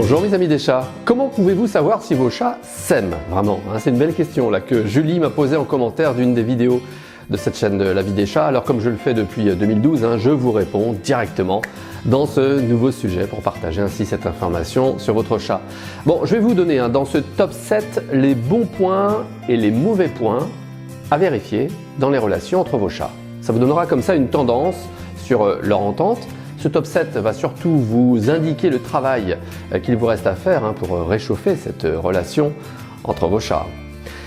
Bonjour mes amis des chats. Comment pouvez-vous savoir si vos chats s'aiment vraiment? C'est une belle question là que Julie m'a posée en commentaire d'une des vidéos de cette chaîne de La Vie des Chats. Alors comme je le fais depuis 2012, je vous réponds directement dans ce nouveau sujet pour partager ainsi cette information sur votre chat. Bon, je vais vous donner dans ce top 7 les bons points et les mauvais points à vérifier dans les relations entre vos chats. Ça vous donnera comme ça une tendance sur leur entente. Ce top 7 va surtout vous indiquer le travail qu'il vous reste à faire pour réchauffer cette relation entre vos chats.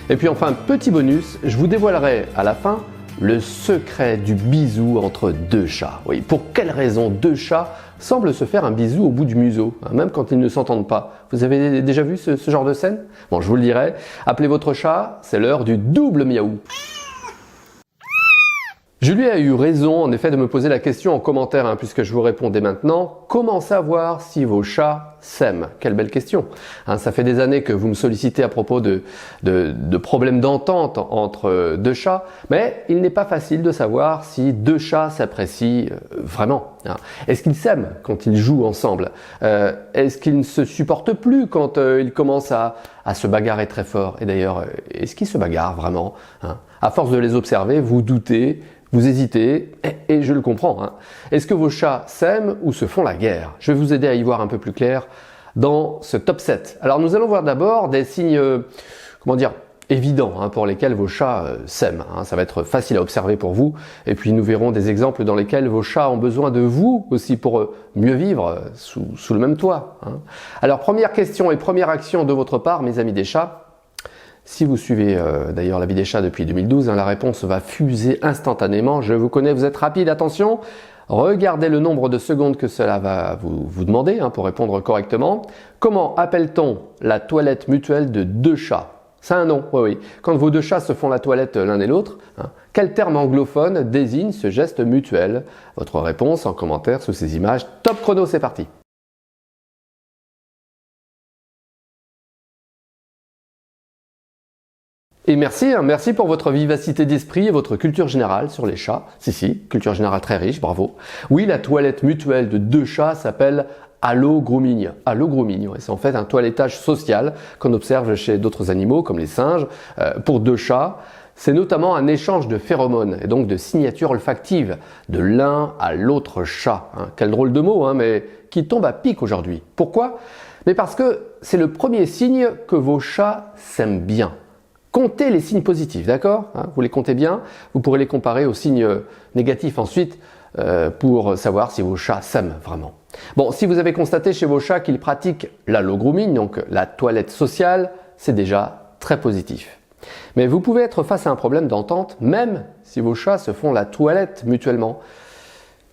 Et puis enfin, petit bonus, je vous dévoilerai à la fin le secret du bisou entre deux chats. Oui, pour quelle raison deux chats semblent se faire un bisou au bout du museau, même quand ils ne s'entendent pas? Vous avez déjà vu ce genre de scène? Bon, je vous le dirai. Appelez votre chat, c'est l'heure du double miaou. Julie a eu raison en effet de me poser la question en commentaire, puisque je vous réponds dès maintenant. Comment savoir si vos chats s'aiment? Quelle belle question. Ça fait des années que vous me sollicitez à propos de problèmes d'entente entre deux chats, mais il n'est pas facile de savoir si deux chats s'apprécient vraiment. Est-ce qu'ils s'aiment quand ils jouent ensemble? Est-ce qu'ils ne se supportent plus quand ils commencent à se bagarrer très fort? Et d'ailleurs, est-ce qu'ils se bagarrent vraiment? À force de les observer, vous doutez, vous hésitez, et je le comprends. Est-ce que vos chats s'aiment ou se font la guerre? Je vais vous aider à y voir un peu plus clair dans ce top 7. Alors nous allons voir d'abord des signes, évidents pour lesquels vos chats s'aiment. Ça va être facile à observer pour vous. Et puis nous verrons des exemples dans lesquels vos chats ont besoin de vous aussi pour mieux vivre sous le même toit. Alors première question et première action de votre part, mes amis des chats. Si vous suivez d'ailleurs La Vie des Chats depuis 2012, la réponse va fuser instantanément. Je vous connais, vous êtes rapide, attention. Regardez le nombre de secondes que cela va vous demander pour répondre correctement. Comment appelle-t-on la toilette mutuelle de deux chats? C'est un nom, oui. Quand vos deux chats se font la toilette l'un et l'autre, quel terme anglophone désigne ce geste mutuel? Votre réponse en commentaire sous ces images. Top chrono, c'est parti. Et merci pour votre vivacité d'esprit et votre culture générale sur les chats. Si, culture générale très riche, bravo. Oui, la toilette mutuelle de deux chats s'appelle allogrooming. Allogrooming, c'est en fait un toilettage social qu'on observe chez d'autres animaux comme les singes. Pour deux chats, c'est notamment un échange de phéromones et donc de signatures olfactives de l'un à l'autre chat. Quel drôle de mot, mais qui tombe à pic aujourd'hui. Pourquoi? Mais parce que c'est le premier signe que vos chats s'aiment bien. Comptez les signes positifs, d'accord? Vous les comptez bien, vous pourrez les comparer aux signes négatifs ensuite pour savoir si vos chats s'aiment vraiment. Bon, si vous avez constaté chez vos chats qu'ils pratiquent l'allogrooming, donc la toilette sociale, c'est déjà très positif. Mais vous pouvez être face à un problème d'entente, même si vos chats se font la toilette mutuellement.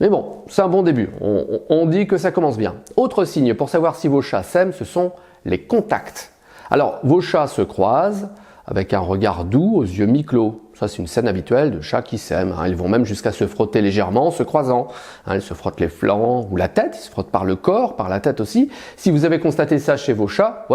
Mais bon, c'est un bon début, on dit que ça commence bien. Autre signe pour savoir si vos chats s'aiment, ce sont les contacts. Alors, vos chats se croisent, avec un regard doux aux yeux mi-clos. Ça, c'est une scène habituelle de chats qui s'aiment. Ils vont même jusqu'à se frotter légèrement en se croisant. Ils se frottent les flancs ou la tête, ils se frottent par le corps, par la tête aussi. Si vous avez constaté ça chez vos chats,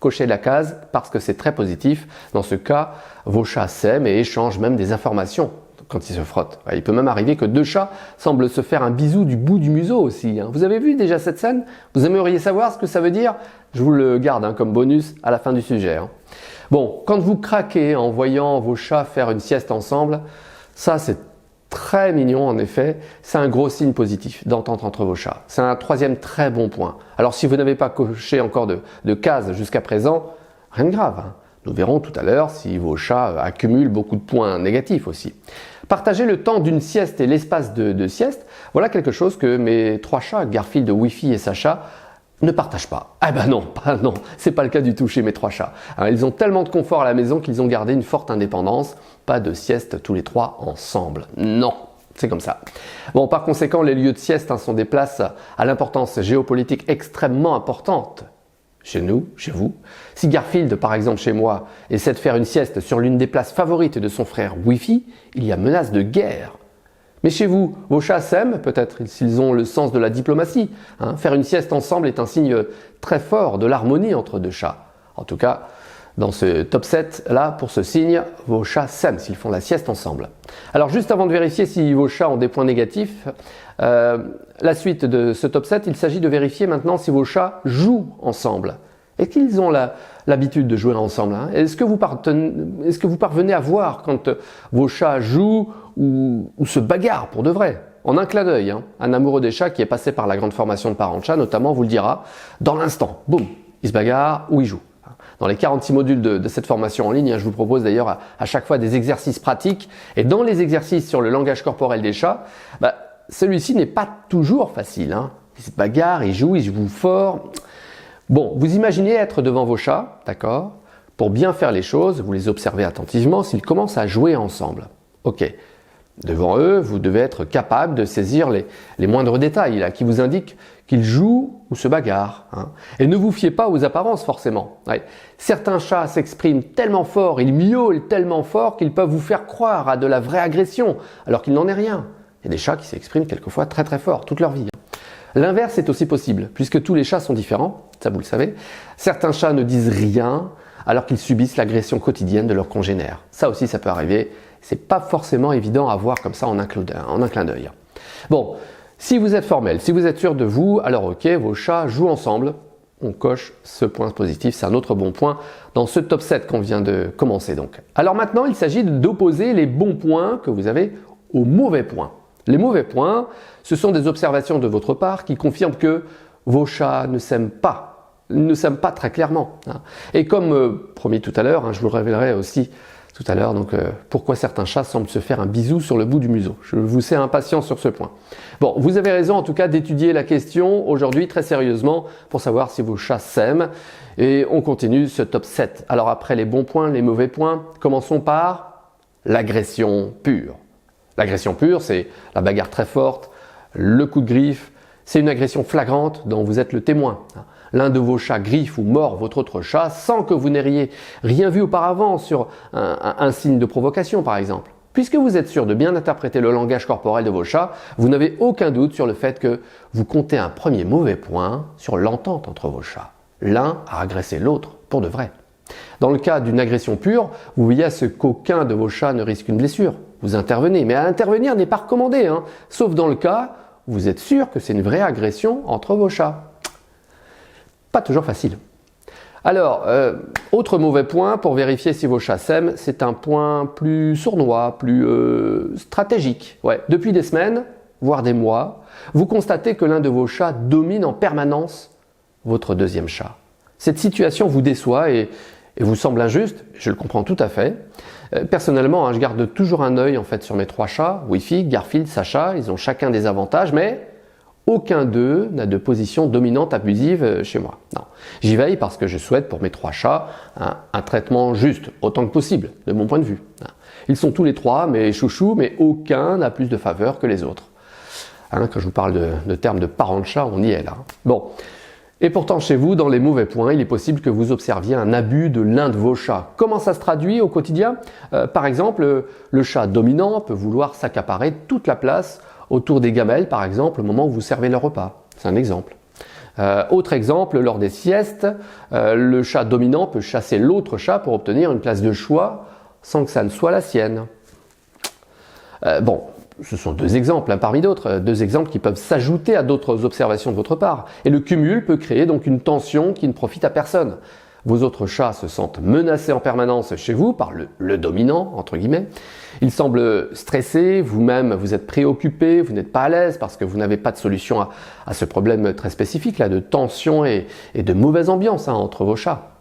cochez la case parce que c'est très positif. Dans ce cas, vos chats s'aiment et échangent même des informations quand ils se frottent. Il peut même arriver que deux chats semblent se faire un bisou du bout du museau aussi. Vous avez vu déjà cette scène? Vous aimeriez savoir ce que ça veut dire? Je vous le garde comme bonus à la fin du sujet. Bon, quand vous craquez en voyant vos chats faire une sieste ensemble, ça c'est très mignon en effet, c'est un gros signe positif d'entente entre vos chats. C'est un troisième très bon point. Alors si vous n'avez pas coché encore de cases jusqu'à présent, rien de grave. Nous verrons tout à l'heure si vos chats accumulent beaucoup de points négatifs aussi. Partager le temps d'une sieste et l'espace de sieste, voilà quelque chose que mes trois chats, Garfield, Wifi et Sacha, ne partagent pas. Non, c'est pas le cas du tout chez mes trois chats. Ils ont tellement de confort à la maison qu'ils ont gardé une forte indépendance. Pas de sieste tous les trois ensemble. Non, c'est comme ça. Bon, par conséquent, les lieux de sieste sont des places à l'importance géopolitique extrêmement importante. Chez nous, chez vous. Si Garfield, par exemple chez moi, essaie de faire une sieste sur l'une des places favorites de son frère Wifi, il y a menace de guerre. Mais chez vous, vos chats s'aiment, peut-être s'ils ont le sens de la diplomatie. Faire une sieste ensemble est un signe très fort de l'harmonie entre deux chats. En tout cas, dans ce top 7 là, pour ce signe, vos chats s'aiment s'ils font la sieste ensemble. Alors juste avant de vérifier si vos chats ont des points négatifs, la suite de ce top 7, il s'agit de vérifier maintenant si vos chats jouent ensemble. Et qu'ils ont l'habitude de jouer ensemble, hein. Est-ce que vous parvenez à voir quand vos chats jouent ou se bagarrent pour de vrai? En un clin d'œil, hein. Un amoureux des chats qui est passé par la grande formation de parents de chats notamment vous le dira, dans l'instant, boum, ils se bagarrent ou ils jouent. Dans les 46 modules de cette formation en ligne, je vous propose d'ailleurs à chaque fois des exercices pratiques. Et dans les exercices sur le langage corporel des chats, celui-ci n'est pas toujours facile, hein. Ils se bagarrent, ils jouent fort. Bon, vous imaginez être devant vos chats, d'accord? Pour bien faire les choses, vous les observez attentivement s'ils commencent à jouer ensemble. Ok. Devant eux, vous devez être capable de saisir les moindres détails là, qui vous indiquent qu'ils jouent ou se bagarrent, hein. Et ne vous fiez pas aux apparences forcément. Ouais. Certains chats s'expriment tellement fort, ils miaulent tellement fort qu'ils peuvent vous faire croire à de la vraie agression, alors qu'il n'en est rien. Il y a des chats qui s'expriment quelquefois très très fort, toute leur vie. L'inverse est aussi possible, puisque tous les chats sont différents, ça vous le savez. Certains chats ne disent rien, alors qu'ils subissent l'agression quotidienne de leurs congénères. Ça aussi, ça peut arriver. C'est pas forcément évident à voir comme ça en un clin d'œil. Bon, si vous êtes formel, si vous êtes sûr de vous, alors ok, vos chats jouent ensemble. On coche ce point positif, c'est un autre bon point dans ce top 7 qu'on vient de commencer donc. Alors maintenant, il s'agit d'opposer les bons points que vous avez aux mauvais points. Les mauvais points, ce sont des observations de votre part qui confirment que vos chats ne s'aiment pas. Ils ne s'aiment pas très clairement, hein. Et comme promis tout à l'heure, hein, je vous le révélerai aussi tout à l'heure, donc pourquoi certains chats semblent se faire un bisou sur le bout du museau. Je vous sais impatient sur ce point. Bon, vous avez raison en tout cas d'étudier la question aujourd'hui très sérieusement pour savoir si vos chats s'aiment. Et on continue ce top 7. Alors après les bons points, les mauvais points, commençons par l'agression pure. L'agression pure, c'est la bagarre très forte, le coup de griffe, c'est une agression flagrante dont vous êtes le témoin. L'un de vos chats griffe ou mord votre autre chat sans que vous n'ayez rien vu auparavant sur un signe de provocation par exemple. Puisque vous êtes sûr de bien interpréter le langage corporel de vos chats, vous n'avez aucun doute sur le fait que vous comptez un premier mauvais point sur l'entente entre vos chats. L'un a agressé l'autre pour de vrai. Dans le cas d'une agression pure, vous veillez à ce qu'aucun de vos chats ne risque une blessure. Vous intervenez, mais intervenir n'est pas recommandé, hein, sauf dans le cas où vous êtes sûr que c'est une vraie agression entre vos chats. Pas toujours facile. Alors, autre mauvais point pour vérifier si vos chats s'aiment, c'est un point plus sournois, plus stratégique. Ouais. Depuis des semaines, voire des mois, vous constatez que l'un de vos chats domine en permanence votre deuxième chat. Cette situation vous déçoit et vous semble injuste, je le comprends tout à fait. Personnellement, hein, je garde toujours un œil en fait sur mes 3 chats, Wi-Fi, Garfield, Sacha, ils ont chacun des avantages, mais aucun d'eux n'a de position dominante abusive chez moi. Non. J'y veille parce que je souhaite pour mes 3 chats un traitement juste, autant que possible, de mon point de vue. Ils sont tous les 3 mes chouchous, mais aucun n'a plus de faveur que les autres. Hein, quand je vous parle de termes de parents de chat, on y est là. Bon. Et pourtant, chez vous, dans les mauvais points, il est possible que vous observiez un abus de l'un de vos chats. Comment ça se traduit au quotidien? Par exemple, le chat dominant peut vouloir s'accaparer toute la place autour des gamelles, par exemple, au moment où vous servez le repas. C'est un exemple. Autre exemple, lors des siestes, le chat dominant peut chasser l'autre chat pour obtenir une place de choix sans que ça ne soit la sienne. Bon, ce sont 2 exemples parmi d'autres, 2 exemples qui peuvent s'ajouter à d'autres observations de votre part. Et le cumul peut créer donc une tension qui ne profite à personne. Vos autres chats se sentent menacés en permanence chez vous par le dominant, entre guillemets. Ils semblent stressés, vous-même vous êtes préoccupé, vous n'êtes pas à l'aise parce que vous n'avez pas de solution à ce problème très spécifique là, de tension et de mauvaise ambiance entre vos chats.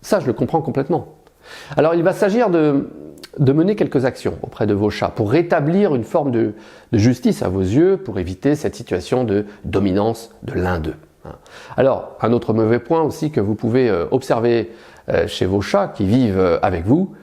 Ça, je le comprends complètement. Alors, il va s'agir de mener quelques actions auprès de vos chats pour rétablir une forme de justice à vos yeux, pour éviter cette situation de dominance de l'un d'eux. Alors, un autre mauvais point aussi que vous pouvez observer chez vos chats qui vivent avec vous,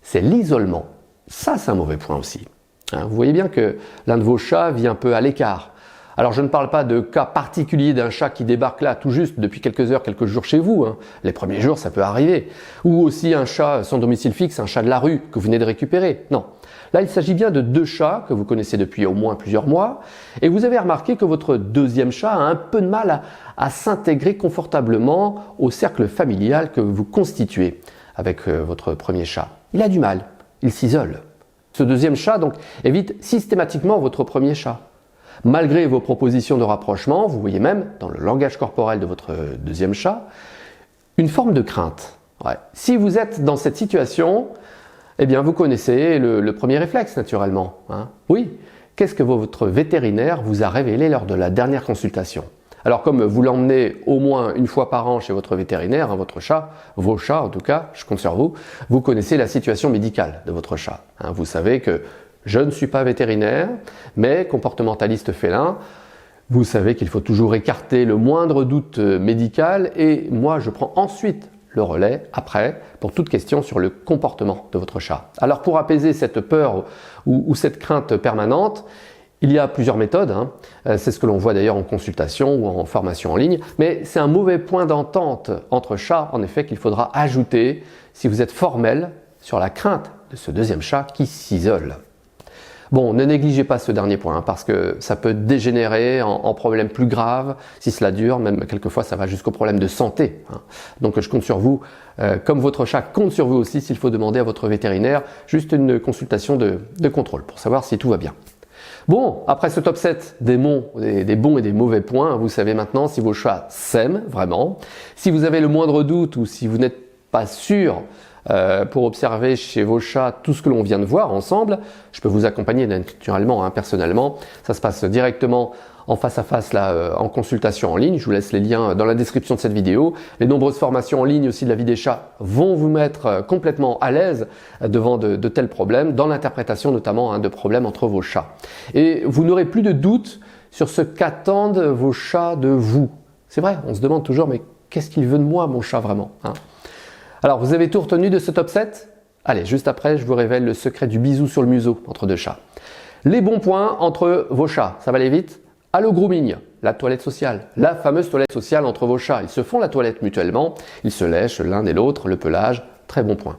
c'est l'isolement. Ça, c'est un mauvais point aussi. Vous voyez bien que l'un de vos chats vit un peu à l'écart. Alors, je ne parle pas de cas particulier d'un chat qui débarque là tout juste depuis quelques heures, quelques jours chez vous. Les premiers jours, ça peut arriver. Ou aussi un chat sans domicile fixe, un chat de la rue que vous venez de récupérer. Non. Là, il s'agit bien de 2 chats que vous connaissez depuis au moins plusieurs mois. Et vous avez remarqué que votre deuxième chat a un peu de mal à s'intégrer confortablement au cercle familial que vous constituez. avec votre premier chat. Il a du mal, il s'isole. Ce deuxième chat donc évite systématiquement votre premier chat. Malgré vos propositions de rapprochement, vous voyez même dans le langage corporel de votre deuxième chat une forme de crainte. Ouais. Si vous êtes dans cette situation, eh bien vous connaissez le premier réflexe naturellement. Hein. Oui, qu'est-ce que votre vétérinaire vous a révélé lors de la dernière consultation? Alors comme vous l'emmenez au moins une fois par an chez votre vétérinaire, hein, votre chat, vos chats en tout cas, je compte sur vous, vous connaissez la situation médicale de votre chat. Hein. Vous savez que je ne suis pas vétérinaire, mais comportementaliste félin, vous savez qu'il faut toujours écarter le moindre doute médical et moi je prends ensuite le relais après pour toute question sur le comportement de votre chat. Alors pour apaiser cette peur ou cette crainte permanente, il y a plusieurs méthodes, hein. C'est ce que l'on voit d'ailleurs en consultation ou en formation en ligne, mais c'est un mauvais point d'entente entre chats en effet qu'il faudra ajouter si vous êtes formel sur la crainte de ce deuxième chat qui s'isole. Bon, ne négligez pas ce dernier point hein, parce que ça peut dégénérer en problèmes plus graves si cela dure, même quelquefois ça va jusqu'au problème de santé. Hein. Donc je compte sur vous, comme votre chat compte sur vous aussi s'il faut demander à votre vétérinaire juste une consultation de contrôle pour savoir si tout va bien. Bon, après ce top 7 des bons et des mauvais points, vous savez maintenant si vos chats s'aiment vraiment, si vous avez le moindre doute ou si vous n'êtes pas sûr pour observer chez vos chats tout ce que l'on vient de voir ensemble. Je peux vous accompagner naturellement, hein, personnellement. Ça se passe directement en face à face là, en consultation en ligne. Je vous laisse les liens dans la description de cette vidéo. Les nombreuses formations en ligne aussi de la vie des chats vont vous mettre complètement à l'aise devant de tels problèmes, dans l'interprétation notamment hein, de problèmes entre vos chats. Et vous n'aurez plus de doute sur ce qu'attendent vos chats de vous. C'est vrai, on se demande toujours, mais qu'est-ce qu'il veut de moi, mon chat vraiment hein? Alors, vous avez tout retenu de ce top 7? Allez, juste après, je vous révèle le secret du bisou sur le museau entre deux chats. Les bons points entre vos chats, ça va aller vite? Allo grooming, la toilette sociale, la fameuse toilette sociale entre vos chats. Ils se font la toilette mutuellement, ils se lèchent l'un et l'autre, le pelage, très bon point.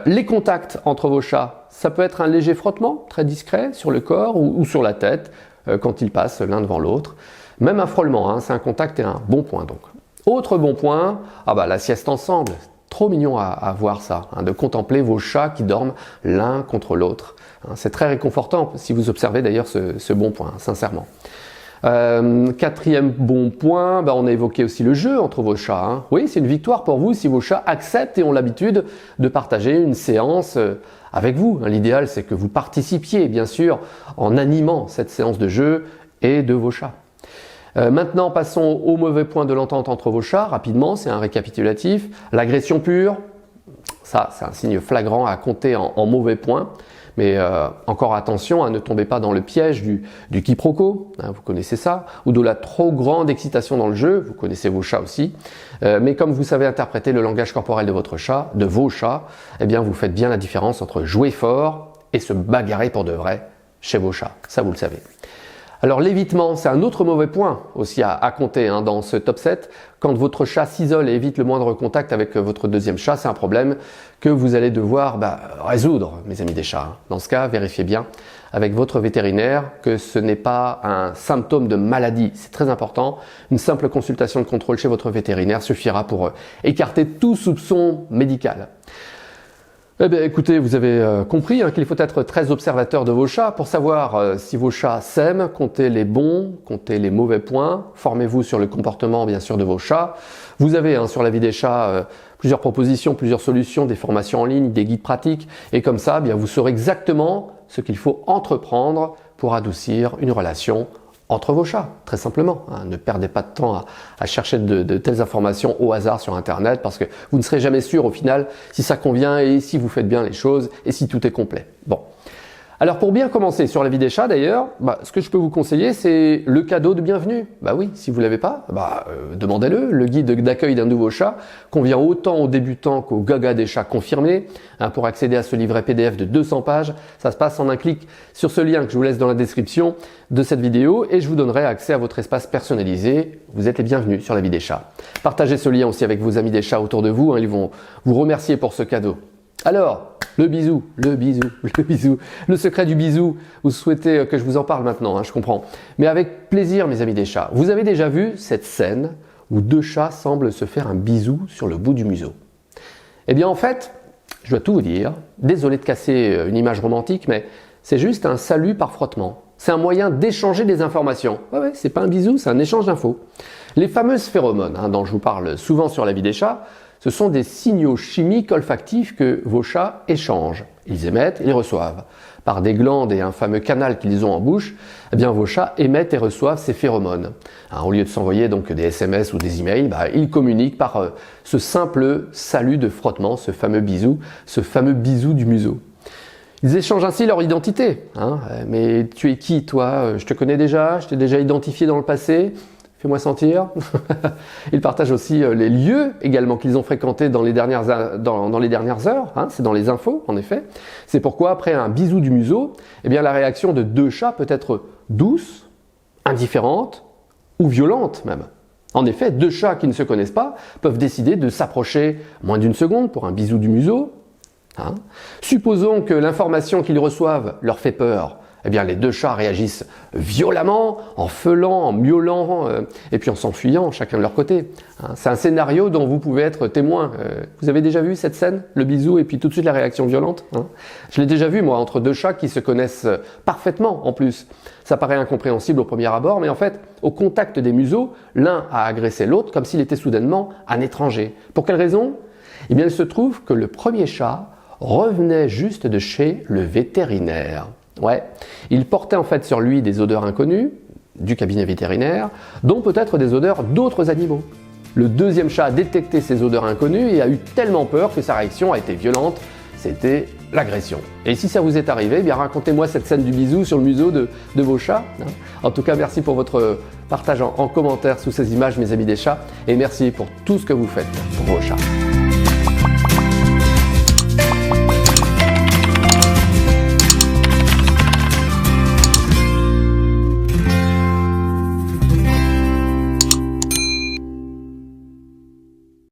Les contacts entre vos chats, ça peut être un léger frottement, très discret, sur le corps ou sur la tête, quand ils passent l'un devant l'autre. Même un frôlement, hein, c'est un contact et un bon point donc. Autre bon point, la sieste ensemble. Trop mignon à voir ça, hein, de contempler vos chats qui dorment l'un contre l'autre. Hein, c'est très réconfortant si vous observez d'ailleurs ce bon point, hein, sincèrement. Quatrième bon point, on a évoqué aussi le jeu entre vos chats. Hein. Oui, c'est une victoire pour vous si vos chats acceptent et ont l'habitude de partager une séance avec vous. Hein, l'idéal, c'est que vous participiez, bien sûr, en animant cette séance de jeu et de vos chats. Maintenant, passons au mauvais point de l'entente entre vos chats. Rapidement, c'est un récapitulatif. L'agression pure, ça, c'est un signe flagrant à compter en mauvais point. Mais encore attention à ne tomber pas dans le piège du quiproquo, hein, vous connaissez ça, ou de la trop grande excitation dans le jeu, vous connaissez vos chats aussi. Mais comme vous savez interpréter le langage corporel de votre chat, de vos chats, eh bien vous faites bien la différence entre jouer fort et se bagarrer pour de vrai chez vos chats. Ça, vous le savez. Alors l'évitement, c'est un autre mauvais point aussi à compter hein, dans ce top 7. Quand votre chat s'isole et évite le moindre contact avec votre deuxième chat, c'est un problème que vous allez devoir résoudre, mes amis des chats. Dans ce cas, vérifiez bien avec votre vétérinaire que ce n'est pas un symptôme de maladie. C'est très important. Une simple consultation de contrôle chez votre vétérinaire suffira pour écarter tout soupçon médical. Eh bien, écoutez, vous avez compris hein, qu'il faut être très observateur de vos chats pour savoir si vos chats s'aiment, comptez les bons, comptez les mauvais points, formez-vous sur le comportement bien sûr de vos chats. Vous avez hein, sur la vie des chats plusieurs propositions, plusieurs solutions, des formations en ligne, des guides pratiques et comme ça, bien, vous saurez exactement ce qu'il faut entreprendre pour adoucir une relation entre vos chats, très simplement. Hein. Ne perdez pas de temps à chercher de telles informations au hasard sur Internet parce que vous ne serez jamais sûr au final si ça convient et si vous faites bien les choses et si tout est complet. Bon. Alors pour bien commencer sur la vie des chats d'ailleurs, ce que je peux vous conseiller c'est le cadeau de bienvenue. Oui, si vous ne l'avez pas, demandez-le. Le guide d'accueil d'un nouveau chat convient autant aux débutants qu'aux gagas des chats confirmés. Hein, pour accéder à ce livret PDF de 200 pages, ça se passe en un clic sur ce lien que je vous laisse dans la description de cette vidéo et je vous donnerai accès à votre espace personnalisé. Vous êtes les bienvenus sur la vie des chats. Partagez ce lien aussi avec vos amis des chats autour de vous, hein, ils vont vous remercier pour ce cadeau. Alors, le bisou, le secret du bisou, vous souhaitez que je vous en parle maintenant, hein, je comprends. Mais avec plaisir mes amis des chats. Vous avez déjà vu cette scène où deux chats semblent se faire un bisou sur le bout du museau? Eh bien en fait, je dois tout vous dire, désolé de casser une image romantique, mais c'est juste un salut par frottement. C'est un moyen d'échanger des informations. Ouais, c'est pas un bisou, c'est un échange d'infos. Les fameuses phéromones, dont je vous parle souvent sur la vie des chats, ce sont des signaux chimiques olfactifs que vos chats échangent. Ils émettent, ils reçoivent. Par des glandes et un fameux canal qu'ils ont en bouche, eh bien vos chats émettent et reçoivent ces phéromones. Au lieu de s'envoyer donc des SMS ou des emails, ils communiquent par ce simple salut de frottement, ce fameux bisou du museau. Ils échangent ainsi leur identité. Mais tu es qui toi? Je te connais déjà, je t'ai déjà identifié dans le passé. Fais-moi sentir. Ils partagent aussi les lieux également qu'ils ont fréquentés dans les dernières heures. C'est dans les infos, en effet. C'est pourquoi, après un bisou du museau, eh bien, la réaction de deux chats peut être douce, indifférente ou violente même. En effet, deux chats qui ne se connaissent pas peuvent décider de s'approcher moins d'une seconde pour un bisou du museau. Supposons que l'information qu'ils reçoivent leur fait peur. Eh bien, les deux chats réagissent violemment, en feulant, en miaulant, et puis en s'enfuyant, chacun de leur côté. C'est un scénario dont vous pouvez être témoin. Vous avez déjà vu cette scène, le bisou, et puis tout de suite la réaction violente? Je l'ai déjà vu, moi, entre deux chats qui se connaissent parfaitement, en plus. Ça paraît incompréhensible au premier abord, mais en fait, au contact des museaux, l'un a agressé l'autre comme s'il était soudainement un étranger. Pour quelle raison? Eh bien, il se trouve que le premier chat revenait juste de chez le vétérinaire. Il portait en fait sur lui des odeurs inconnues du cabinet vétérinaire, dont peut-être des odeurs d'autres animaux. Le deuxième chat a détecté ces odeurs inconnues et a eu tellement peur que sa réaction a été violente, c'était l'agression. Et si ça vous est arrivé, eh bien racontez-moi cette scène du bisou sur le museau de vos chats. En tout cas, merci pour votre partage en commentaire sous ces images, mes amis des chats, et merci pour tout ce que vous faites pour vos chats.